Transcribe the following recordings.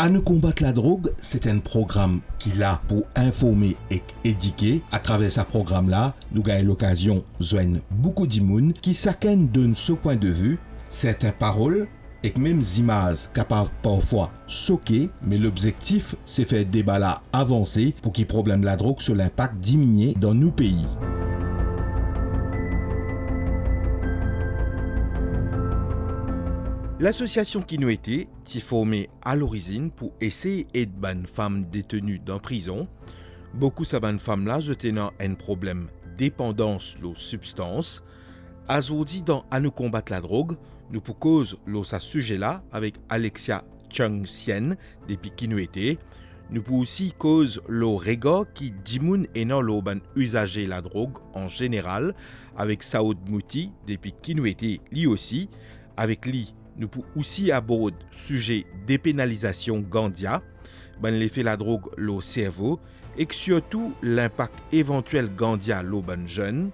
À nous combattre la drogue, c'est un programme qui l'a pour informer et éduquer. À travers ce programme-là, nous gagnons l'occasion de joindre beaucoup de monde qui chacun donne ce point de vue, certaines paroles et même images capables parfois choquer, mais l'objectif c'est faire débat là avancer pour qu'il problème la drogue sur l'impact diminué dans nos pays. L'association qui nous était formée à l'origine pour essayer d'aider les femmes détenues dans prison. Beaucoup de ces femmes-là tenant un problème de dépendance aux substances. Aujourd'hui, dans À nous combattre la drogue, nous pour cause ce sujet-là avec Alexia Chung Sien, depuis qui nous était. Nous pour aussi cause le regard qui dimoun et non le usager la drogue en général, avec Saoud Mouti, depuis qui nous était lui aussi, avec lui. Nous pouvons aussi aborder le sujet dépénalisation Gandia, l'effet la drogue le cerveau et surtout l'impact éventuel Gandia le jeune.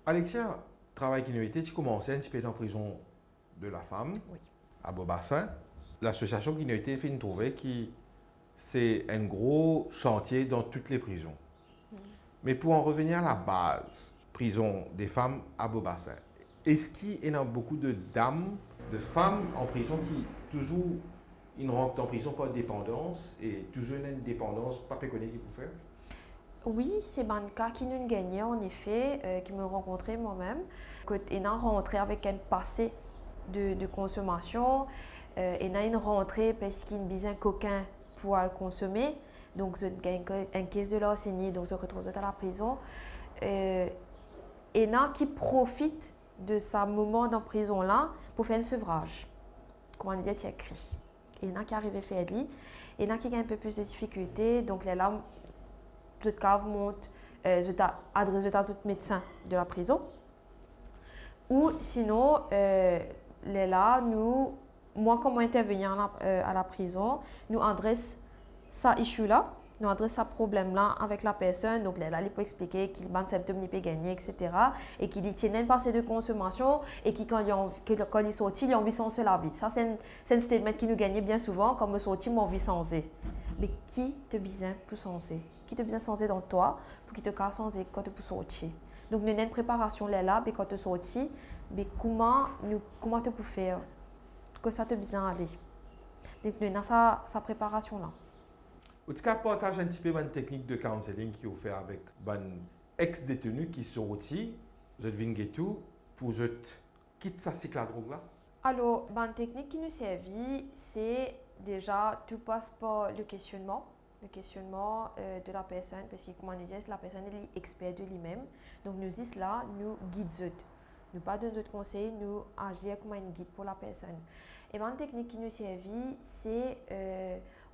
Alexia, travail qui nous était, tu commençais un petit peu en prison de la femme, oui, à Beaubassin. L'association qui nous était fait une trouver qui c'est un gros chantier dans toutes les prisons. Mais pour en revenir à la base, prison des femmes à Beaubassin, est-ce qu'il y a beaucoup de dames, de femmes en prison qui toujours ils rentrent en prison par dépendance et toujours une dépendance pas péconnée qu'ils peuvent faire? Oui, c'est un cas qui nous gagnait en effet, qui me rencontrait moi-même. Quand il a rentré avec un passé de consommation, il a une rentrée parce qu'il a un coquin pour le consommer, donc je gagne un caisse de l'enseignant, donc je retrouve à la prison. Et là qui profite de ce moment en prison là pour faire un sevrage, comme on disait, tu as écrit. Et il y en a qui arrivent à faire lui, et là qui a un peu plus de difficultés, donc là je te monte, je t'adresse à un médecin de la prison, ou sinon là nous moi, comme intervenir à la prison, nous adresse ça issue-là, nous adresse ce problème-là avec la personne. Donc là, il peut expliquer qu'il a un symptôme, il peut gagner, etc. Et qu'il tient un passé de consommation et quand il sortit, il a envie de changer la vie. Ça, c'est un statement qui nous gagne bien souvent. Comme sorti, moi, envie de changer. Mais qui te besoin pour changer? Qui te besoin de changer dans toi pour qu'il te casse changer quand tu peux sortir? Donc, nous avons une préparation là, mais quand tu sortis, mais comment tu peux faire? Que ça te bien aller. Donc, nous avons sa préparation là. Est-ce que tu partages un petit peu une technique de counseling qui est offerte avec un ex-détenu qui sortit, je viens tout, pour je quitte sa cycle la drogue là? Alors, une technique qui nous servit, c'est déjà, tu passes par le questionnement de la personne, parce que, comme on dit, la personne est experte de lui-même. Donc, nous disons là, nous guidons. Nous pas donner d'autres conseils, nous agir comme un guide pour la personne. Et une technique qui nous servit, c'est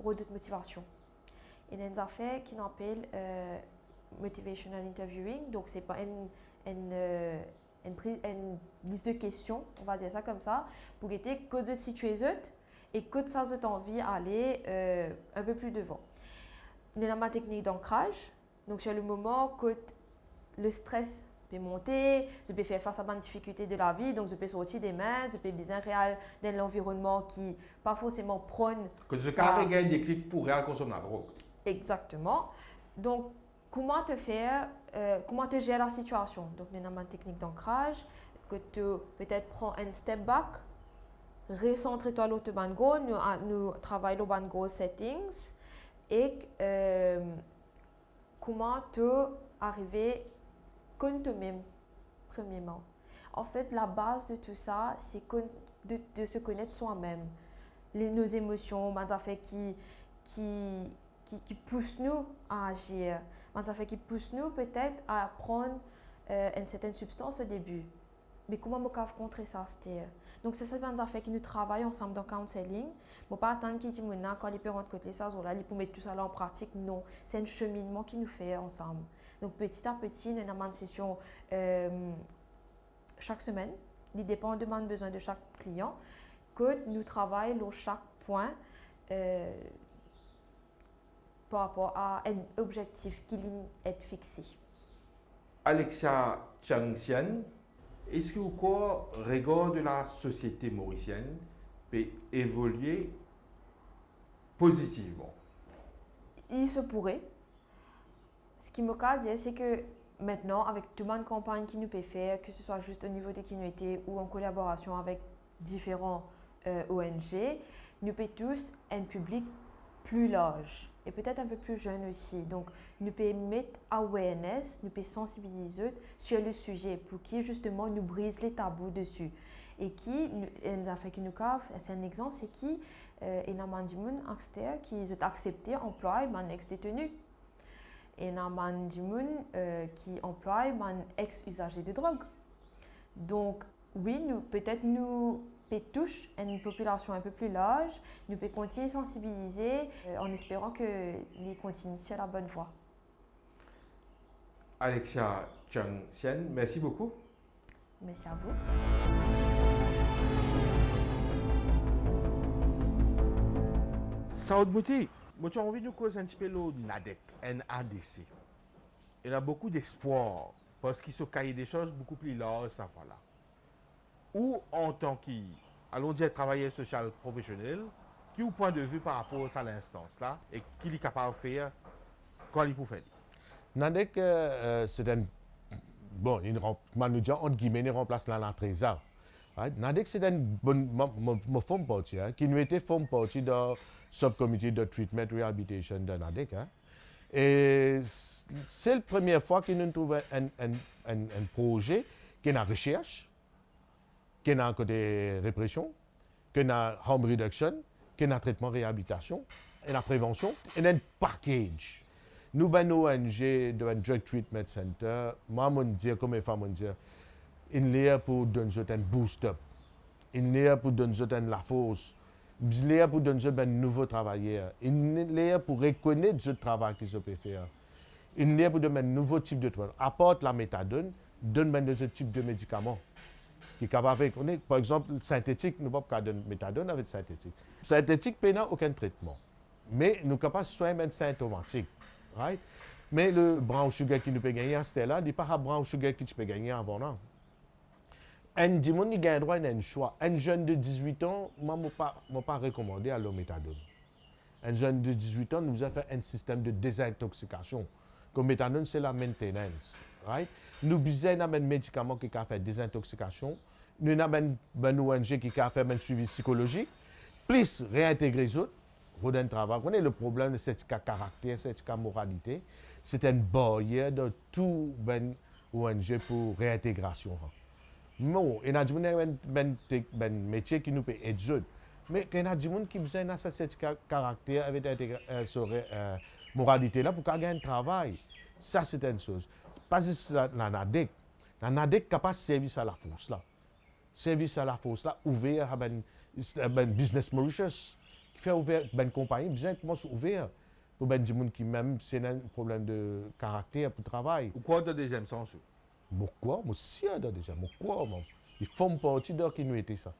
redouter motivation. Et il y a des affaires qui appellent motivational interviewing. Donc, ce n'est pas une liste de questions, on va dire ça comme ça, pour guetter que de situations et que ça vous envie d'aller un peu plus devant. Nous avons ma technique d'ancrage. Donc, sur le moment que le stress peut monter, je peux faire face à une difficulté de la vie, donc je peux sortir des mains, je peux bien réel dans l'environnement qui pas forcément prône. Que je carré gagne des clics pour réel consommer la drogue. Exactement. Donc, comment te gérer la situation? Donc, nous avons une technique d'ancrage, que tu peut-être prends un step back, recentre-toi sur le ban goal, nous travaillons le ban goal settings et comment tu arriver contre toi-même, premièrement. En fait, la base de tout ça, c'est de se connaître soi-même. Nos émotions, les affaires qui poussent nous à agir, les affaires qui poussent nous peut-être à prendre une certaine substance au début. Mais comment on peut contrer ça? Donc, c'est ça des affaires qui nous travaillent ensemble dans le counseling. On ne peut pas attendre qu'il dise quand il peut rendre côté ça, il peut mettre tout ça là en pratique. Non, c'est un cheminement qui nous fait ensemble. Donc, petit à petit, nous avons une session chaque semaine. Il dépend de besoin de chaque client. Que nous travaillons chaque point par rapport à un objectif qui est fixé. Alexia Changxian, est-ce que quoi regard de la société mauricienne peut évoluer positivement? Il se pourrait. Ce qui me dit, c'est que maintenant, avec toute une campagne qui nous peut faire, que ce soit juste au niveau des communautés ou en collaboration avec différents ONG, nous pouvons tous un public plus large et peut-être un peu plus jeune aussi. Donc, nous pouvons mettre awareness, nous pouvons sensibiliser sur le sujet pour qui justement nous brise les tabous dessus. Et qui, c'est un exemple, c'est qui, il y a des gens qui ont accepté l'emploi d'un ex-détenu. Et il y a des gens qui emploient un ex-usager de drogue. Donc, oui, peut-être nous touche une population un peu plus large, nous pouvons continuer à sensibiliser en espérant que les continuent sur la bonne voie. Alexia Changxian, merci beaucoup. Merci à vous. Saoud Mouti, moi j'ai envie de nous causer un petit peu le NADEC, NADC. Il y a beaucoup d'espoir parce qu'il se cahier des choses beaucoup plus larges, ça voilà. Ou en tant que, allons dire, travailleur social professionnel, qui au point de vue par rapport à l'instance là et qu'il est capable de faire quand il peut faire. Nadek, c'est un. Bon, entre guillemets, il remplace la trésor. Right? Nadek, c'est une bonne. Forme partie, qui nous était forme partie de subcomité de treatment rehabilitation de Nadek. Hein? Et c'est la première fois qu'il nous trouve un projet qui est en recherche, qui est en côté répression, qui est en harm reduction, qui est en traitement réhabilitation, et la prévention, et un package. Nous, ben ONG, de un Drug Treatment Center, moi, je dis, comme les femmes, je dis, il est pour donner un boost-up. Il est pour donner la force. Il est pour donner un nouveau travailleur. Il est pour reconnaître ce travail qu'ils ont faire. Il est pour donner un nouveau type de traitement. Apporte la méthadone, donne ce type de médicament. Qui est capable de, par exemple, synthétique, nous ne pouvons pas donner méthadone avec synthétique. Synthétique n'a aucun traitement. Mais nous sommes capables de soigner symptomatique. Right? Mais le brown sugar qui nous peut gagner à ce là, il n'est pas le brown sugar qui tu peux gagner avant là. Un dimanche, il a droit à un choix. Un jeune de 18 ans, moi, je ne pas recommandé à le méthadone. Un jeune de 18 ans, nous avons fait un système de désintoxication. Comme méthadone, c'est la maintenance. Right? Nous avons un médicament qui a fait désintoxication. Nous avons un ONG qui a fait un suivi psychologique. Plus réintégrer les autres. Pour un travail. On est le problème de cette caractère, cette moralité. C'est une barrière de tout ONG pour réintégration. Non, il y a des gens qui ont un métier qui nous peut aider. Mais il y a des gens qui ont besoin de cette caractère avec cette moralité là pour gagner un travail. Ça, c'est une chose. Pas juste la NADEC. La NADEC est capable de servir à la force là. Service à la force là, ouvert à un business Mauritius. Faire ouvert une compagnie, besoin de commencer ouvert pour des gens qui même c'est un problème de caractère pour le travail. Ou quoi de deuxième sens? Pourquoi? Moi si de deuxième. Pourquoi? Ils font partie de qui nous était ça.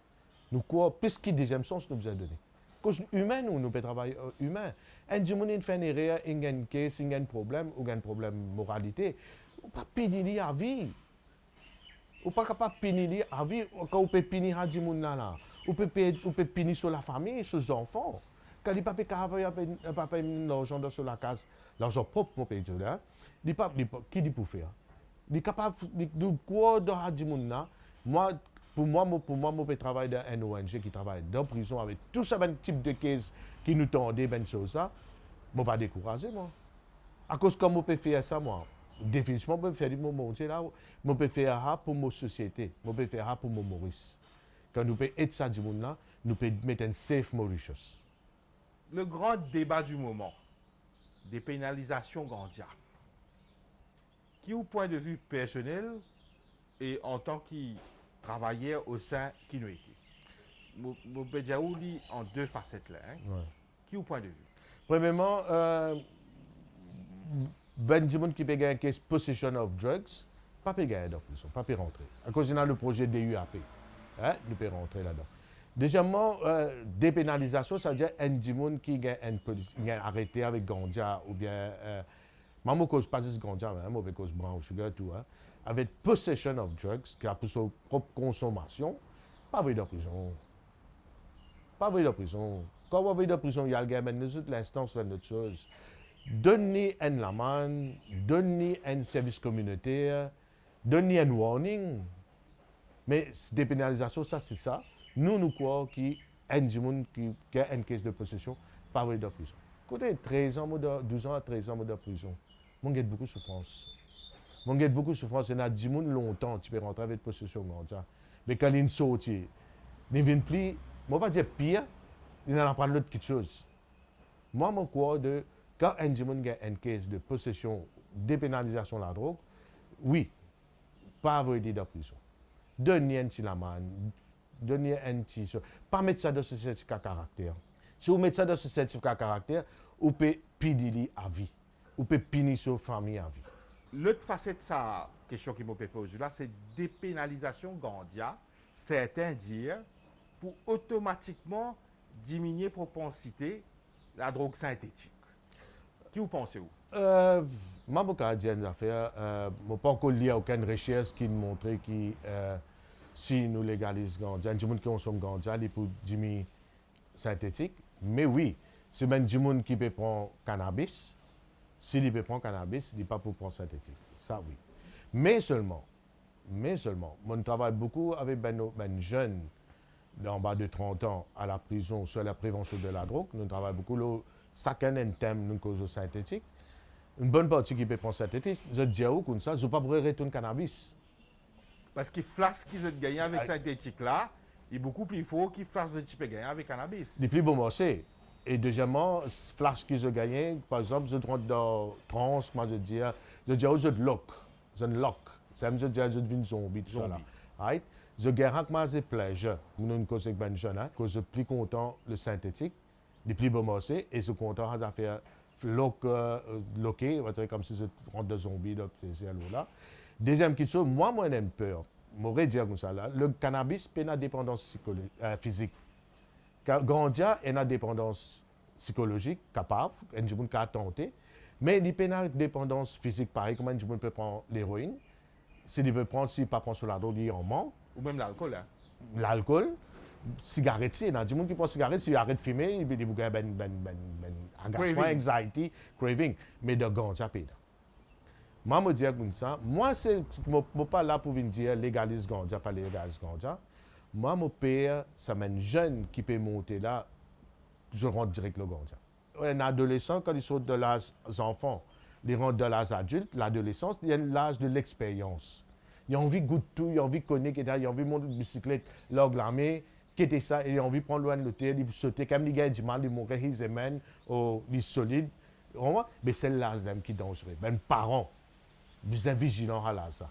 Nous quoi? Puisque deuxième sens nous besoin donner. Cause humain nous peut travailler humain. Un gens qui fait une erreur, il y a un case, il y a un problème ou un problème moralité, ou pas punir à vie. Ou pas capable de punir à vie quand on peut punir à des gens là. On peut punir sur la famille, sur les enfants. Quand il n'y a pas l'argent sur la case, l'argent propre, mon pays, qui dit pour faire? Il est capable de quoi dans des gens là. Pour moi, je peux travailler dans un ONG qui travaille dans la prison avec tout ce type de cases qui nous tendent des choses. Je ne vais pas décourager, moi. À cause de comment je peux faire ça, moi. Définitivement, je peux faire du moment là. Je peux faire ça pour ma société. Je peux faire ça pour mon Maurice. Quand nous pouvons aider ça du monde là, nous pouvons mettre un safe Mauritius. Le grand débat du moment, des pénalisations grandières, qui au point de vue personnel et en tant que travailleur au sein qui nous était. Je peux dire en deux facettes là. Hein? Ouais. Qui au point de vue? Premièrement, des gens qui payent une possession of drugs, pas payer dans prison, pas rentrer. À cause de le projet DUAP. Hein, nous pouvons rentrer là-dedans. Deuxièmement, dépénalisation, ça veut dire un gens qui est arrêté avec Gandia ou bien Maman cause pas de ganja, hein, mauvais cause brown sugar, tout, hein. Avec possession of drugs, qui a pour sa propre consommation, pas vrai de prison. Pas vrai de prison. Quand on va de prison, il y a le gars, mais nous autres, l'instance, c'est une autre chose. Donner un laman, donner un service communautaire, donner un warning. Mais dépénalisation, ça, c'est ça. Nous croyons qu'il y a un monde qui a une caisse de possession, pas vrai de prison. Côté 13 ans, 12 ans à 13 ans de prison, on a beaucoup de souffrance. On a beaucoup de souffrance. Il y a 10 gens longtemps, tu peux rentrer avec possession. Mais quand ils sortent, ils ne viennent plus, je ne vais pas dire pire, ils n'en prennent l'autre quelque chose. Moi, je crois que quand un monde a une caisse de possession, dépénalisation de la drogue, oui, pas vrai de prison. Donner un petit laman, donner un petit. Pas mettre ça dans ce certificat de caractère. Si vous mettez ça dans ce certificat de caractère, vous pouvez punir à vie. Vous pouvez punir sur famille à vie. L'autre facette de sa question qui m'a posée là, c'est dépénalisation Gandia. Certains disent pour automatiquement diminuer la propensité de la drogue synthétique. Qui vous pensez vous? Je ne vais pas dire une affaire. Je n'ai pas encore lu aucune recherche qui montre que si nous légalisons Gandia, les gens qui consomment Gandia, ils peuvent diminuer synthétique. Mais oui, c'est même des gens qui peuvent prendre cannabis. S'ils peuvent prendre cannabis, ils ne peuvent pas pour prendre synthétique. Ça, oui. Mais seulement, on travaille beaucoup avec des jeunes en bas de 30 ans à la prison sur la prévention de la drogue. Nous travaillons beaucoup. Chacun a un thème de cause synthétique. Une bonne partie qui peut prendre synthétique, je dis comme ça, je ne peux pas retourner cannabis. Parce que flash qu'ils ont gagné avec synthétique là, il est beaucoup plus fort qu'ils flash de type gagné avec cannabis. Les plus bon c'est. Et deuxièmement, flash qu'ils ont gagné, par exemple, je rentre dans trans, moi je dis, je lock. C'est je dis, je deviens zombie, tout ça là. Right? Je gagne que moi c'est plaisir. Nous une cause avec ben jeune, que je suis plus content le synthétique, les plus bon c'est, et je suis content de faire locké, comme si je rentre dans zombie, là. Deuxième question, moi j'aime peur. Je pourrais dire comme ça là, le cannabis peut une dépendance physique. Gandia a une dépendance psychologique capable, un gens qui a tenté, mais il peut une dépendance physique pareil, comme un gens peut prendre l'héroïne. S'il peut prendre, s'il ne peut pas prendre sur la drogue, il en manque. Ou même l'alcool. Hein? L'alcool, cigarette, il y a des gens qui prennent cigarette, s'il arrête de fumer, il y a agacement, anxiety, craving. Mais de Gandia, pas. Moi, je dis comme ça, moi, je ne suis pas là pour venir dire légalise Gandia, pas légalise Gandia. Moi, mon père, c'est un jeune qui peut monter là, je rentre direct le Gandia. Un adolescent, quand il sort de l'âge enfant, il rentre de l'âge adulte, l'adolescence, il y a l'âge de l'expérience. Il a envie de goûter tout, il a envie de connaître, il a envie de monter une bicyclette, l'armée, quitter ça, il a envie de prendre loin de l'hôtel, il veut sauter, comme les gars du mal, il montrer his man, il est solide. Mais c'est l'âge d'homme qui est dangereux. Ben, parents, ils sont vigilants à l'âge.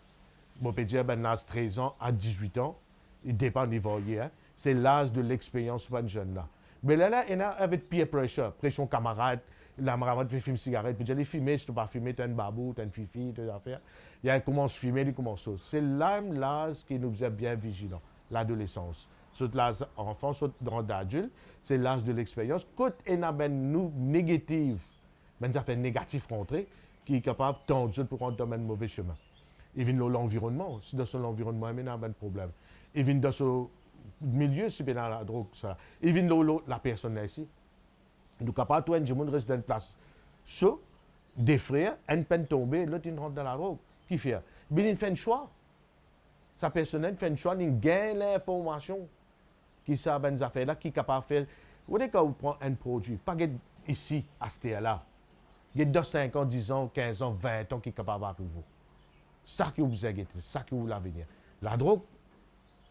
On peut dire, ben, l'âge 13 ans à 18 ans, il dépend du niveau, hein? C'est l'âge de l'expérience pour un jeune là. Mais là, il y a avec peer pressure, pression camarade, la camarade peut fumer une cigarette, puis il fumer, si tu ne peux pas fumer, tu as une babou, tu as une fifi, tu as affaires. Il commence à fumer, il commence à. C'est l'âge qui nous est bien vigilant, l'adolescence. Soit l'âge enfant, soit l'adulte, c'est l'âge de l'expérience. Quand il y a une négative, ça fait négatif rentré, qui est capable de tendre pour rentrer dans un mauvais chemin. Il vient de l'environnement, si dans son environnement, il y a un problème. Il vient dans ce milieu, si bien dans la drogue, ça. Il vient de la personne là ici. Donc, capable, toi, un monde reste dans une place chaud, des frères, une peine tombée, l'autre, il rentre dans la drogue. Qui fait? Il fait un choix. Sa personne fait un choix, il gagne l'information qui savent des affaires là, qui est capable de faire. Vous voyez quand vous prenez un produit, pas ici, à ce là. Il y a 2, 5 ans, 10 ans, 15 ans, 20 ans qui est capable de vous. Ça que vous avez, ça que vous l'avez venir. La drogue,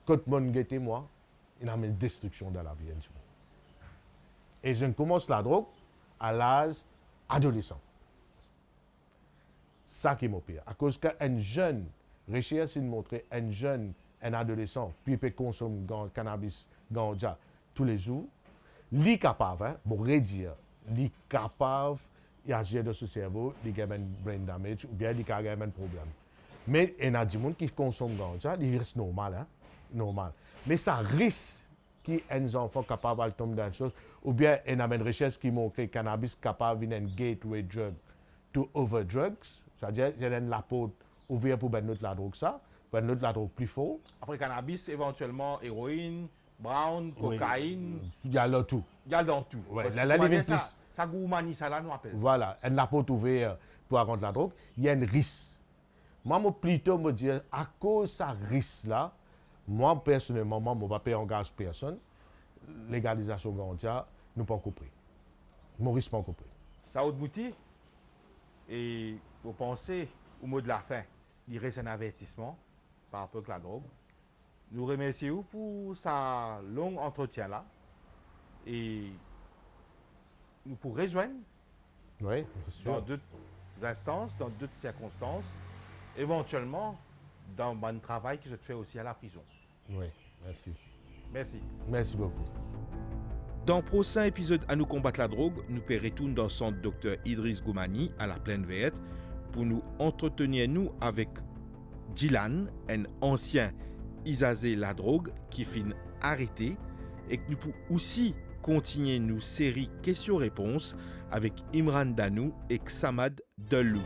quand mon guetté moi, il y a une destruction dans la vie. Et je commence la drogue à l'âge adolescent. Ça qui est pire. À cause qu'un jeune, recherche il montre un jeune, un adolescent, puis il peut consommer cannabis, ganja tous les jours, il est capable, hein, pour redire, il est capable d'agir dans ce cerveau, il a un brain damage ou bien il a un problème. Mais il y a des gens qui consomment ganja, ils restent normal, hein, normal. Mais ça risque qu'un enfant capable de tomber dans une chose, ou bien il y a une recherche qui montre que le cannabis capable de devenir un gateway drug to overdrugs, c'est-à-dire il y a la peau ouverte pour mettre la drogue ça, pour mettre la drogue plus fort. Après cannabis, éventuellement héroïne, brown, Oui. cocaïne, Il y a là tout. il y a dans tout. Ouais, Parce que la comment limite dire plus- ça gourmandise ça là, nous appelle ça. Voilà, elle n'a pas trouvé pour rendre la drogue. Il y a un risque. Moi, plutôt me dire, à cause de ce risque-là, moi, personnellement, moi, je ne vais pas engager personne. Légalisation Gandia, nous ne pas compris. Maurice pas compris. Ça haute boutique. Et vous pensez au mot de la fin, il reste un avertissement par rapport à la drogue. Nous remercions pour sa long entretien là. Et nous pourrons rejoindre Oui, bien dans sûr. d'autres instances, dans d'autres circonstances, éventuellement dans le travail que je fais aussi à la prison. Oui, merci. Merci. Merci beaucoup. Dans le prochain épisode à nous combattre la drogue, nous retournons dans le centre Dr Idriss Goumani à la Plaine Verte pour nous entretenir avec Dylan, un ancien isazé la drogue qui finit arrêté et que nous pouvons aussi continuer nos séries questions-réponses avec Imran Danou et Samad Delou.